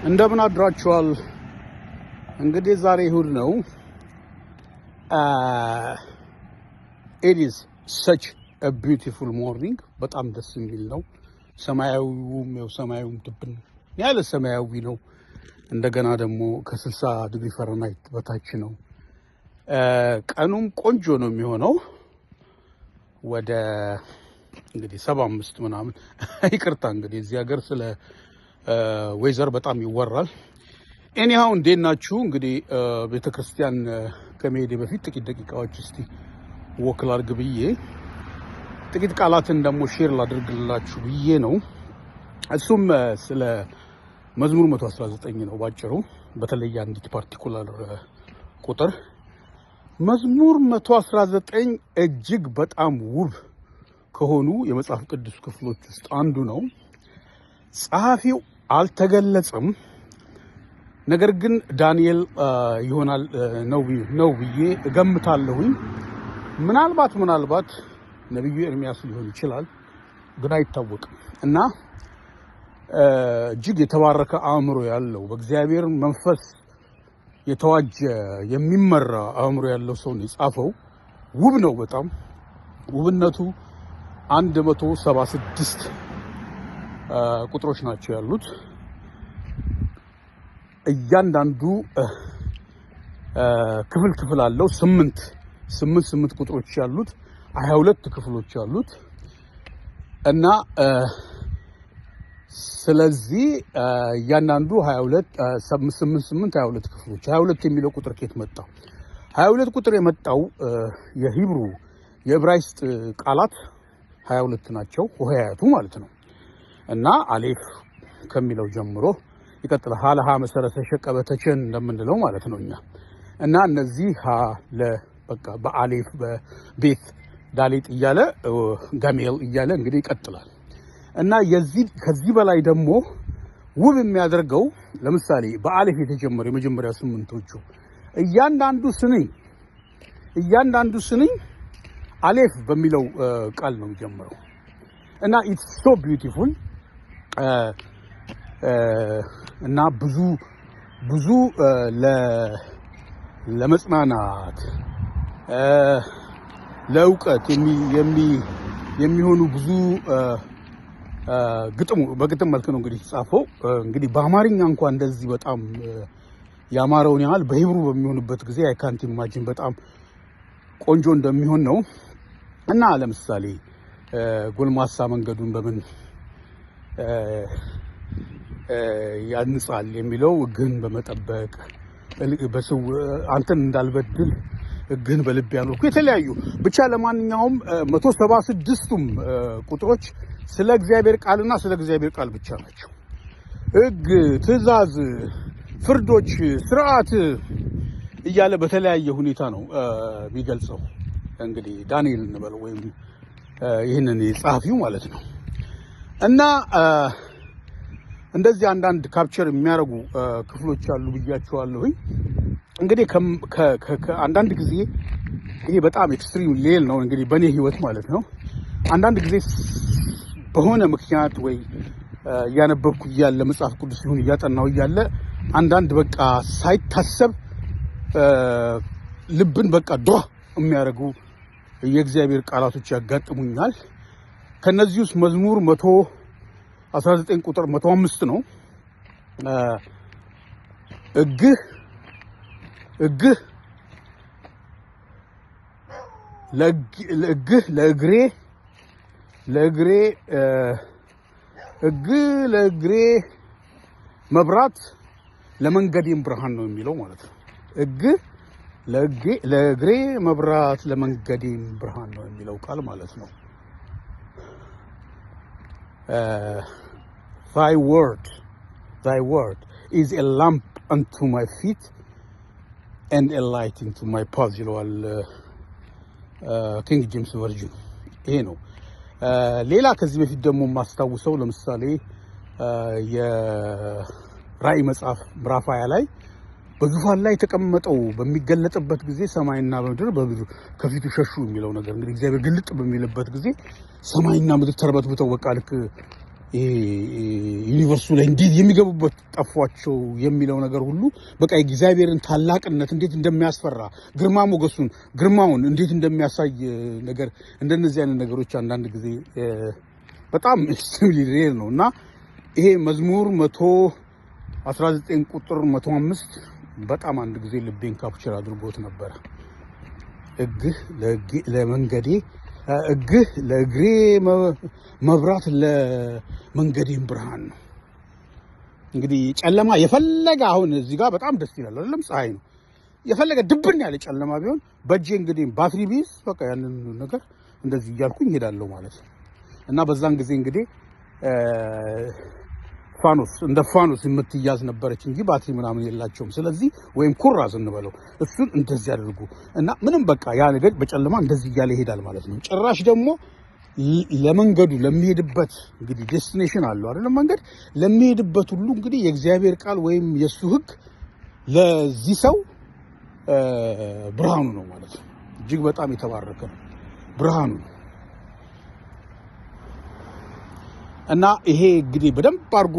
እንደምን አድራችኋል? እንግዲህ ዛሬ እሁድ ነው። it is such a beautiful morning። በጣም ደስ የሚል ነው። ሰማያዊውም ድብን ያለ ሰማያዊ ነው። እንደገና ደግሞ ከ60 ዲግሪ ፈረንሃይት በታች ነው። ቀኑም ቆንጆ ነው የሚሆነው። ወደ እንግዲህ 75 ምናምን ይቅርታ እንግዲህ እዚህ ሀገር ስለ ዌዘር በጣም ይወራል። ኤኒሃው እንዴት ናችሁ? እንግዲህ ቤተክርስቲያን ከመሄዴ በፊት ጥቂት ደቂቃዎች እስቲ ወክ ላድርግ ብዬ ጥቂት ቃላትን ደግሞ ሼር ላድርግላችሁ ብዬ ነው። እሱም ስለ መዝሙር 119 ነው ባጭሩ። በተለይ አንዲት ፓርቲኩላር ቁጥር መዝሙር 119 እጅግ በጣም ውብ ከሆኑ የመጽሐፍ ቅዱስ ክፍሎች ውስጥ አንዱ ነው። ጸሐፊው አልተገለጸም። ነገር ግን ዳንኤል ይሆናል ነው ብዬ እገምታለሁኝ። ምናልባት ነብዩ ኤርሚያስ ሊሆን ይችላል፣ ግን አይታወቅም። እና እጅግ የተባረከ አእምሮ ያለው በእግዚአብሔር መንፈስ የተዋጀ የሚመራ አእምሮ ያለው ሰው ነው የጻፈው። ውብ ነው በጣም። ውብነቱ 176 ቁጥሮች ናቸው ያሉት። እያንዳንዱ ክፍል አለው። 8 ቁጥሮች ያሉት 22 ክፍሎች ያሉት እና ስለዚህ እያንዳንዱ 22 ክፍሎች 22 የሚለው ቁጥር ከየት መጣ? 22 ቁጥር የመጣው የሂብሩ የዕብራይስጥ ቃላት 22 ናቸው፣ ሆሄያቱ ማለት ነው። እና አሌፍ ከሚለው ጀምሮ ይቀጥላል። ሀለሃ መሰረተ ሸቀበተችን እንደምንለው ማለት ነው እኛ። እና እነዚህ በቃ በአሌፍ በቤት ዳሌጥ እያለ ጋሜል እያለ እንግዲህ ይቀጥላል። እና ከዚህ በላይ ደግሞ ውብ የሚያደርገው ለምሳሌ በአሌፍ የተጀመረው የመጀመሪያ 8ቶቹ እያንዳንዱ ስንኝ አሌፍ በሚለው ቃል ነው የሚጀምረው። እና ኢትስ ሶ ቢዩቲፉል እና ብዙ ለመጽናናት ለእውቀት የሚሆኑ ብዙ በግጥም መልክ ነው እንግዲህ ጻፈው። እንግዲህ በአማርኛ እንኳን እንደዚህ በጣም ያማረውን ያህል በሂብሩ በሚሆንበት ጊዜ አይ ካንት ኢማጂን በጣም ቆንጆ እንደሚሆን ነው። እና ለምሳሌ ጎልማሳ መንገዱን በምን ያንጻል የሚለው ሕግህን በመጠበቅ አንተን እንዳልበድል ሕግህን በልቤ ያኖርኩ። የተለያዩ ብቻ ለማንኛውም 176ቱም ቁጥሮች ስለ እግዚአብሔር ቃልና ስለ እግዚአብሔር ቃል ብቻ ናቸው። ሕግ፣ ትእዛዝ፣ ፍርዶች፣ ስርዓት እያለ በተለያየ ሁኔታ ነው የሚገልጸው። እንግዲህ ዳንኤል እንበለው ወይም ይህንን ጸሐፊው ማለት ነው። እና እንደዚህ አንዳንድ ካፕቸር የሚያደርጉ ክፍሎች አሉ ብያቸዋለሁኝ። እንግዲህ አንዳንድ ጊዜ ይሄ በጣም ኤክስትሪም ሌል ነው እንግዲህ በእኔ ህይወት ማለት ነው። አንዳንድ ጊዜ በሆነ ምክንያት ወይ እያነበብኩ እያለ መጽሐፍ ቅዱስ ይሁን እያጠናው እያለ አንዳንድ በቃ ሳይታሰብ ልብን በቃ ዷ የሚያደርጉ የእግዚአብሔር ቃላቶች ያጋጥሙኛል። ከነዚህ ውስጥ መዝሙር 119 ቁጥር 105 ነው። ሕግህ ለእግሬ መብራት ለመንገዴም ብርሃን ነው የሚለው ማለት ነው። ሕግህ ለእግሬ መብራት ለመንገዴም ብርሃን ነው የሚለው ቃል ማለት ነው። Thy word is a lamp unto my feet and a light into my path ይለዋል ኪንግ ጄምስ ቨርዥን። ይሄ ነው። ሌላ ከዚህ በፊት ደግሞ የማስታውሰው ለምሳሌ የራእይ መጽሐፍ ምዕራፍ 20 ላይ በዙፋን ላይ ተቀመጠው በሚገለጥበት ጊዜ ሰማይና ምድር ከፊቱ ሸሹ የሚለው ነገር እንግዲህ እግዚአብሔር ግልጥ በሚልበት ጊዜ ሰማይና ምድር ተርበትብተው በቃ ልክ ዩኒቨርሱ ላይ እንዴት የሚገቡበት ጠፏቸው የሚለው ነገር ሁሉ በቃ የእግዚአብሔርን ታላቅነት እንዴት እንደሚያስፈራ ግርማውን እንዴት እንደሚያሳይ ነገር እንደነዚህ አይነት ነገሮች አንዳንድ ጊዜ በጣም ኤክስትሪምሊ ሬር ነው እና ይሄ መዝሙር 119 ቁጥር 105 በጣም አንድ ጊዜ ልቤን ካፕቸር አድርጎት ነበር። እግህ ለመንገዴ እግህ ለእግሬ መብራት ለመንገዴም ብርሃን ነው። እንግዲህ ጨለማ የፈለገ አሁን እዚህ ጋር በጣም ደስ ይላል አይደለም? ፀሐይ ነው። የፈለገ ድብን ያለ ጨለማ ቢሆን በእጄ እንግዲህ ባትሪ ቢይዝ በቃ ያንን ነገር እንደዚህ እያልኩኝ እሄዳለሁ ማለት ነው። እና በዛን ጊዜ እንግዲህ እንደ ፋኖስ የምትያዝ ነበረች እንጂ ባትሪ ምናምን የላቸውም። ስለዚህ ወይም ኩራዝ እንበለው እሱን እንደዚህ አድርጉ እና ምንም በቃ ያ ነገር በጨለማ እንደዚህ እያለ ይሄዳል ማለት ነው። ጭራሽ ደግሞ ለመንገዱ ለሚሄድበት እንግዲህ ዴስቲኔሽን አለው አይደል? መንገድ ለሚሄድበት ሁሉ እንግዲህ የእግዚአብሔር ቃል ወይም የሱ ሕግ ለዚህ ሰው ብርሃኑ ነው ማለት ነው። እጅግ በጣም የተባረከ ነው ብርሃኑ ነው። እና ይሄ እንግዲህ በደንብ አድርጎ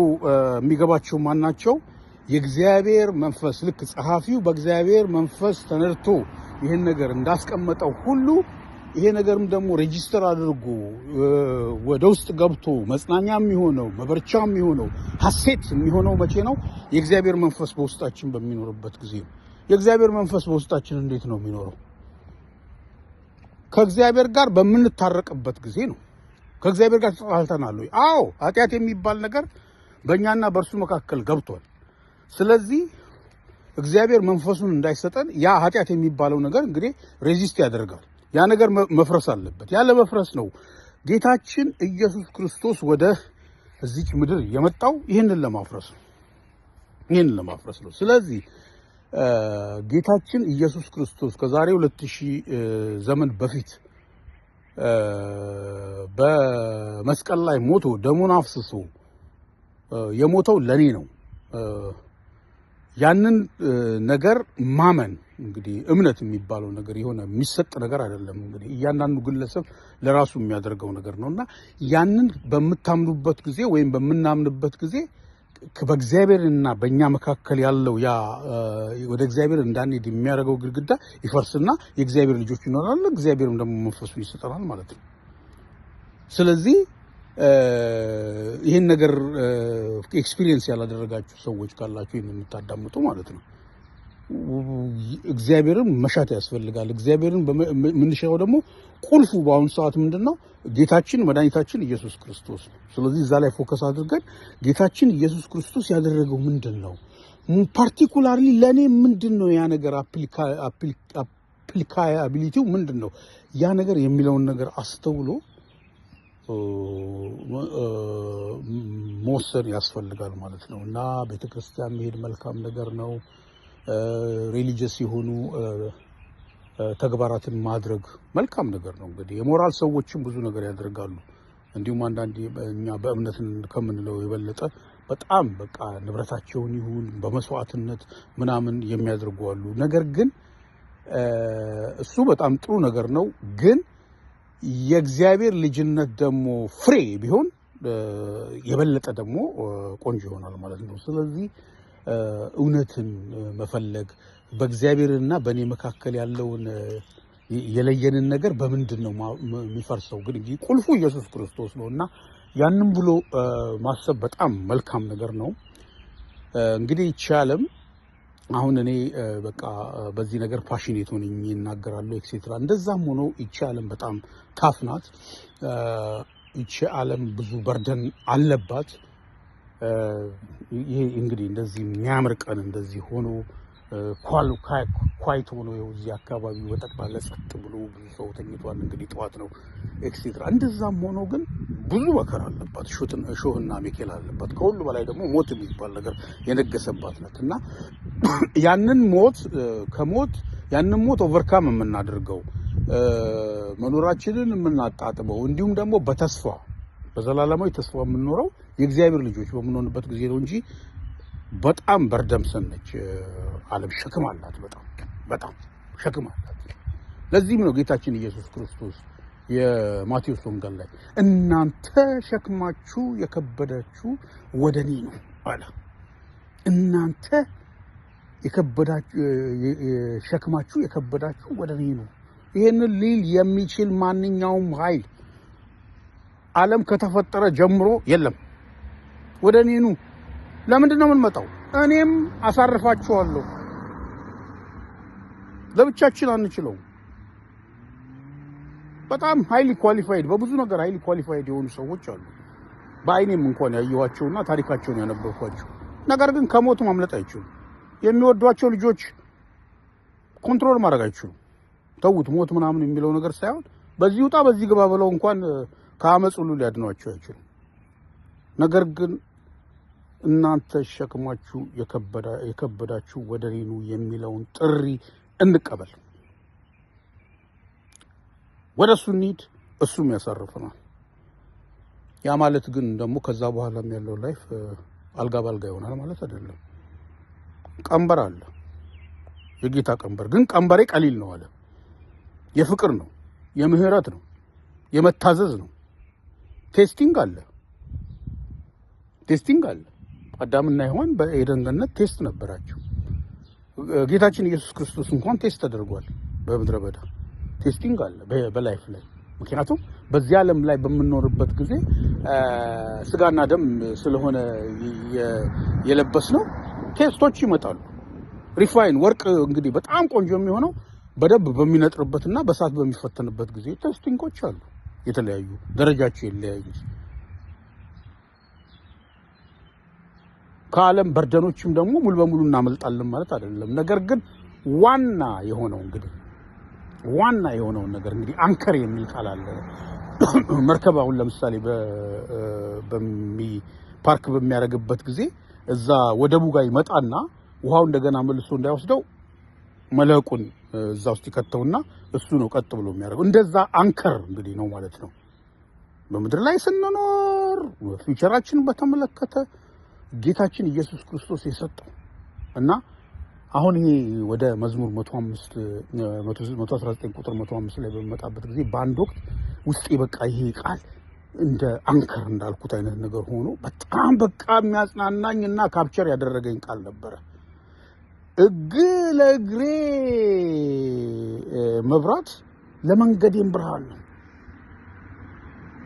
የሚገባቸው ማናቸው የእግዚአብሔር መንፈስ ልክ ጸሐፊው በእግዚአብሔር መንፈስ ተነድቶ ይሄን ነገር እንዳስቀመጠው ሁሉ ይሄ ነገርም ደግሞ ሬጂስተር አድርጎ ወደ ውስጥ ገብቶ መጽናኛ የሚሆነው መበርቻ የሚሆነው ሐሴት የሚሆነው መቼ ነው? የእግዚአብሔር መንፈስ በውስጣችን በሚኖርበት ጊዜ ነው። የእግዚአብሔር መንፈስ በውስጣችን እንዴት ነው የሚኖረው? ከእግዚአብሔር ጋር በምንታረቅበት ጊዜ ነው። ከእግዚአብሔር ጋር ተጣልተናል ወይ? አዎ፣ ኃጢአት የሚባል ነገር በእኛና በእርሱ መካከል ገብቷል። ስለዚህ እግዚአብሔር መንፈሱን እንዳይሰጠን ያ ኃጢአት የሚባለው ነገር እንግዲህ ሬዚስት ያደርጋል። ያ ነገር መፍረስ አለበት። ያለ መፍረስ ነው ጌታችን ኢየሱስ ክርስቶስ ወደ እዚች ምድር የመጣው ይህንን ለማፍረስ ነው። ስለዚህ ጌታችን ኢየሱስ ክርስቶስ ከዛሬ 2000 ዘመን በፊት በመስቀል ላይ ሞቶ ደሙን አፍስሶ የሞተው ለኔ ነው። ያንን ነገር ማመን እንግዲህ እምነት የሚባለው ነገር የሆነ የሚሰጥ ነገር አይደለም። እንግዲህ እያንዳንዱ ግለሰብ ለራሱ የሚያደርገው ነገር ነውና ያንን በምታምኑበት ጊዜ ወይም በምናምንበት ጊዜ በእግዚአብሔርና በእኛ መካከል ያለው ያ ወደ እግዚአብሔር እንዳንሄድ የሚያደርገው ግድግዳ ይፈርስና የእግዚአብሔር ልጆች ይኖራሉ። እግዚአብሔርም ደግሞ መንፈሱን ይሰጠናል ማለት ነው። ስለዚህ ይህን ነገር ኤክስፒሪየንስ ያላደረጋችሁ ሰዎች ካላችሁ ይህን የምታዳምጡ ማለት ነው እግዚአብሔርን መሻት ያስፈልጋል። እግዚአብሔርን የምንሻው ደግሞ ቁልፉ በአሁኑ ሰዓት ምንድነው? ጌታችን መድኃኒታችን ኢየሱስ ክርስቶስ ነው። ስለዚህ እዛ ላይ ፎከስ አድርገን ጌታችን ኢየሱስ ክርስቶስ ያደረገው ምንድነው? ፓርቲኩላርሊ ለኔ ምንድነው ያ ነገር አፕሊካቢሊቲው ምንድነው? ያ ነገር የሚለውን ነገር አስተውሎ መወሰን ያስፈልጋል ማለት ነው። እና ቤተክርስቲያን መሄድ መልካም ነገር ነው። ሪሊጂየስ የሆኑ ተግባራትን ማድረግ መልካም ነገር ነው። እንግዲህ የሞራል ሰዎችም ብዙ ነገር ያደርጋሉ። እንዲሁም አንዳንዴ እኛ በእምነት ከምንለው የበለጠ በጣም በቃ ንብረታቸውን ይሁን በመስዋዕትነት ምናምን የሚያደርጉ አሉ። ነገር ግን እሱ በጣም ጥሩ ነገር ነው። ግን የእግዚአብሔር ልጅነት ደግሞ ፍሬ ቢሆን የበለጠ ደግሞ ቆንጆ ይሆናል ማለት ነው። ስለዚህ እውነትን መፈለግ በእግዚአብሔርና በእኔ መካከል ያለውን የለየንን ነገር በምንድን ነው የሚፈርሰው? ግን ቁልፉ ኢየሱስ ክርስቶስ ነው እና ያንን ብሎ ማሰብ በጣም መልካም ነገር ነው። እንግዲህ ይቻለም አሁን እኔ በቃ በዚህ ነገር ፓሽኔት ሆነኝ እናገራለሁ ኤክሴትራ። እንደዛም ሆኖ ይቻለም በጣም ታፍ ናት። ይቻለም ብዙ በርደን አለባት። ይሄ እንግዲህ እንደዚህ የሚያምር ቀን እንደዚህ ሆኖ ኳይት ሆኖ እዚህ አካባቢ በጠቅላላ ጸጥ ብሎ ብዙ ሰው ተኝቷል። እንግዲህ ጠዋት ነው ኤክሴትራ። እንደዛም ሆኖ ግን ብዙ መከራ አለባት፣ እሾህና አሜኬላ አለባት። ከሁሉ በላይ ደግሞ ሞት የሚባል ነገር የነገሰባት ናት እና ያንን ሞት ኦቨርካም የምናደርገው መኖራችንን የምናጣጥመው እንዲሁም ደግሞ በተስፋ በዘላለማዊ ተስፋ የምንኖረው የእግዚአብሔር ልጆች በምንሆንበት ጊዜ ነው እንጂ በጣም በርደምሰን ነች ዓለም። ሸክም አላት፣ በጣም ሸክም አላት። ለዚህም ነው ጌታችን ኢየሱስ ክርስቶስ የማቴዎስ ወንጌል ላይ እናንተ ሸክማችሁ የከበዳችሁ ወደኔ ነው አለ። እናንተ ሸክማችሁ የከበዳችሁ ወደኔ ነው። ይሄንን ሊል የሚችል ማንኛውም ኃይል ዓለም ከተፈጠረ ጀምሮ የለም። ወደኔ ኑ። ለምንድን ነው የምንመጣው? እኔም አሳርፋችኋለሁ። ለብቻችን አንችለውም። በጣም ሃይሊ ኳሊፋይድ በብዙ ነገር ሃይሊ ኳሊፋይድ የሆኑ ሰዎች አሉ። በአይኔም እንኳን ያየኋቸውና ታሪካቸውን ያነበብኳቸው። ነገር ግን ከሞት ማምለጥ አይችሉም። የሚወዷቸው ልጆች ኮንትሮል ማድረግ አይችሉም። ተውት፣ ሞት ምናምን የሚለው ነገር ሳይሆን በዚህ ውጣ በዚህ ግባ ብለው እንኳን ከአመፅ ሁሉ ሊያድኗቸው አይችሉም። ነገር ግን እናንተ ሸክማችሁ የከበዳችሁ ወደ እኔ ኑ የሚለውን ጥሪ እንቀበል። ወደ እሱ እንሂድ፣ እሱም ያሳርፈናል። ያ ማለት ግን ደግሞ ከዛ በኋላም ያለው ላይፍ አልጋ ባልጋ ይሆናል ማለት አይደለም። ቀንበር አለ፣ የጌታ ቀንበር። ግን ቀንበሬ ቀሊል ነው አለ። የፍቅር ነው፣ የምህረት ነው፣ የመታዘዝ ነው። ቴስቲንግ አለ። አዳምና ሔዋን በኤደን ገነት ቴስት ነበራቸው። ጌታችን ኢየሱስ ክርስቶስ እንኳን ቴስት ተደርጓል በምድረ በዳ። ቴስቲንግ አለ በላይፍ ላይ። ምክንያቱም በዚህ ዓለም ላይ በምንኖርበት ጊዜ ስጋና ደም ስለሆነ የለበስነው ቴስቶች ይመጣሉ። ሪፋይን ወርቅ እንግዲህ በጣም ቆንጆ የሚሆነው በደንብ በሚነጥርበትና በሳት በሚፈተንበት ጊዜ ቴስቲንጎች አሉ። የተለያዩ ደረጃቸው ይለያዩ። ከዓለም በርደኖችም ደግሞ ሙሉ በሙሉ እናመልጣለን ማለት አይደለም። ነገር ግን ዋና የሆነውን ነገር እንግዲህ አንከር የሚል ቃል አለ። መርከብ አሁን ለምሳሌ ፓርክ በሚያደርግበት ጊዜ እዛ ወደቡ ጋር ይመጣና ውሃው እንደገና መልሶ እንዳይወስደው መለቁን እዛ ውስጥ ይከተውና እሱ ነው ቀጥ ብሎ የሚያደርገው። እንደዛ አንከር እንግዲህ ነው ማለት ነው። በምድር ላይ ስንኖር ፊውቸራችንን በተመለከተ ጌታችን ኢየሱስ ክርስቶስ የሰጠው እና አሁን ይሄ ወደ መዝሙር 119 ቁጥር 105 ላይ በመጣበት ጊዜ በአንድ ወቅት ውስጤ በቃ ይሄ ቃል እንደ አንከር እንዳልኩት አይነት ነገር ሆኖ በጣም በቃ የሚያጽናናኝና ካፕቸር ያደረገኝ ቃል ነበረ። ለእግሬ መብራት ለመንገዴም ብርሃን ነው።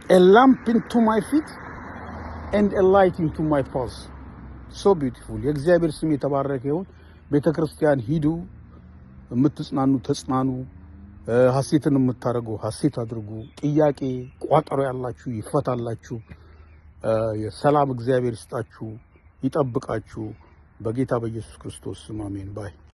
a lamp into my feet and a light into my path. so beautiful. የእግዚአብሔር ስም የተባረከ ይሁን። ቤተክርስቲያን ሂዱ፣ የምትጽናኑ ተጽናኑ፣ ሐሴትን የምታደርጉ ሐሴት አድርጉ። ጥያቄ ቋጠሮ ያላችሁ ይፈታላችሁ። የሰላም እግዚአብሔር ይስጣችሁ፣ ይጠብቃችሁ። በጌታ በኢየሱስ ክርስቶስ ስም አሜን ባይ